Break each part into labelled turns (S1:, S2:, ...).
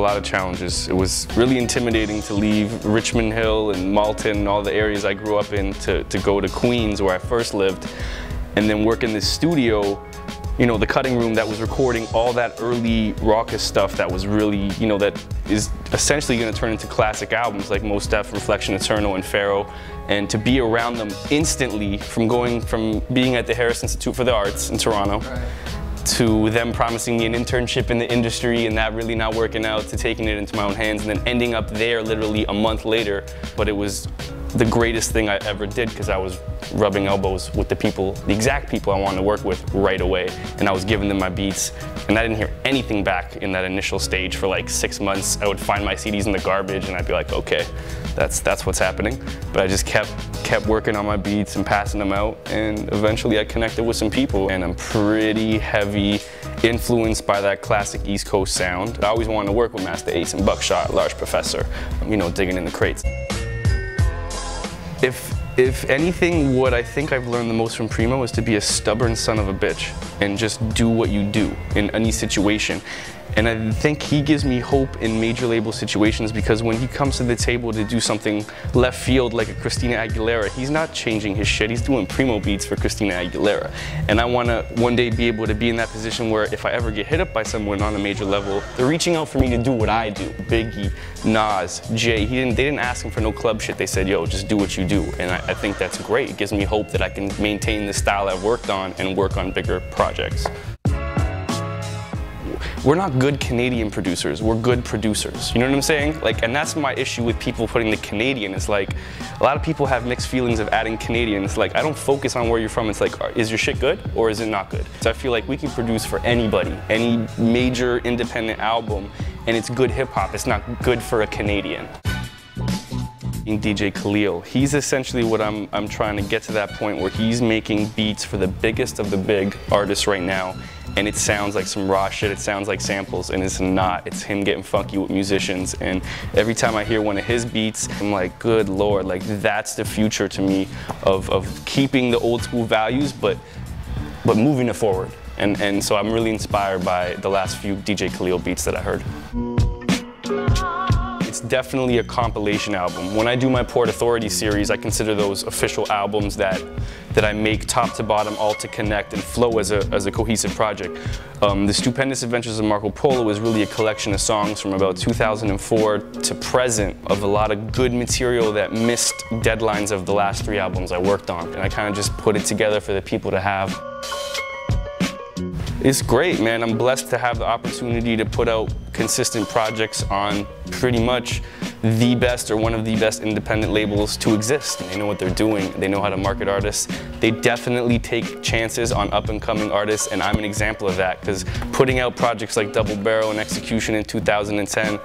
S1: lot of challenges. It was really intimidating to leave Richmond Hill and Malton and all the areas I grew up in to go to Queens, where I first lived, and then work in this studio, you know, the cutting room that was recording all that early raucous stuff that was really, you know, that is essentially going to turn into classic albums like Mos Def, Reflection Eternal, and Pharaoh. And to be around them instantly, from being at the Harris Institute for the Arts in Toronto, to them promising me an internship in the industry and that really not working out, to taking it into my own hands and then ending up there literally a month later. But it was the greatest thing I ever did, because I was rubbing elbows with the people, the exact people I wanted to work with right away, and I was giving them my beats, and I didn't hear anything back in that initial stage for like 6 months. I would find my CDs in the garbage and I'd be like, okay, that's what's happening. But I just kept working on my beats and passing them out, and eventually I connected with some people, and I'm pretty heavy influenced by that classic East Coast sound. I always wanted to work with Master Ace and Buckshot, Large Professor, you know, digging in the crates. If anything, what I think I've learned the most from Primo is to be a stubborn son of a bitch and just do what you do in any situation. And I think he gives me hope in major label situations, because when he comes to the table to do something left field like a Christina Aguilera, he's not changing his shit, he's doing Primo beats for Christina Aguilera. And I want to one day be able to be in that position where if I ever get hit up by someone on a major level, they're reaching out for me to do what I do. Biggie, Nas, Jay, they didn't ask him for no club shit, they said, yo, just do what you do. And I think that's great. It gives me hope that I can maintain the style I've worked on and work on bigger projects. We're not good Canadian producers, we're good producers. You know what I'm saying? Like, and that's my issue with people putting the Canadian. It's like, a lot of people have mixed feelings of adding Canadian. It's like, I don't focus on where you're from. It's like, is your shit good or is it not good? So I feel like we can produce for anybody, any major independent album, and it's good hip hop. It's not good for a Canadian. DJ Khalil, he's essentially what I'm trying to get to that point where he's making beats for the biggest of the big artists right now, and it sounds like some raw shit, it sounds like samples, and it's not. It's him getting funky with musicians, and every time I hear one of his beats, I'm like, good lord, like that's the future to me of keeping the old school values, but moving it forward. And so I'm really inspired by the last few DJ Khalil beats that I heard. It's definitely a compilation album. When I do my Port Authority series, I consider those official albums that I make top to bottom, all to connect and flow as a cohesive project. The Stupendous Adventures of Marco Polo is really a collection of songs from about 2004 to present of a lot of good material that missed deadlines of the last 3 albums I worked on. And I kind of just put it together for the people to have. It's great, man. I'm blessed to have the opportunity to put out consistent projects on pretty much the best or one of the best independent labels to exist. They know what they're doing. They know how to market artists. They definitely take chances on up-and-coming artists, and I'm an example of that, because putting out projects like Double Barrel and Execution in 2010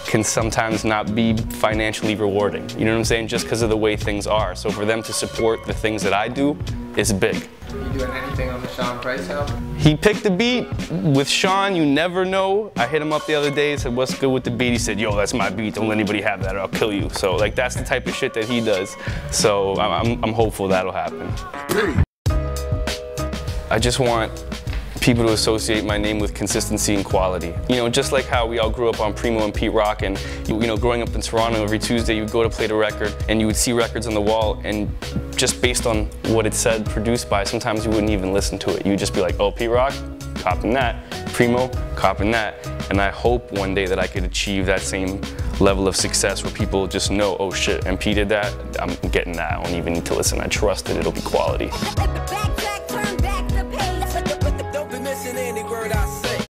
S1: can sometimes not be financially rewarding. You know what I'm saying? Just because of the way things are. So for them to support the things that I do is big.
S2: You doing anything on the Sean Price album?
S1: He picked the beat. With Sean, you never know. I hit him up the other day, said, what's good with the beat? He said, yo, that's my beat. Don't let anybody have that or I'll kill you. So like, that's the type of shit that he does. So I'm hopeful that'll happen. I just want people to associate my name with consistency and quality. You know, just like how we all grew up on Primo and Pete Rock, and you know, growing up in Toronto, every Tuesday you would go to play the record and you would see records on the wall, and just based on what it said produced by, sometimes you wouldn't even listen to it. You'd just be like, oh, Pete Rock, copping that. Primo, copping that. And I hope one day that I could achieve that same level of success where people just know, oh shit, MP did that, I'm getting that. I don't even need to listen. I trust that it'll be quality.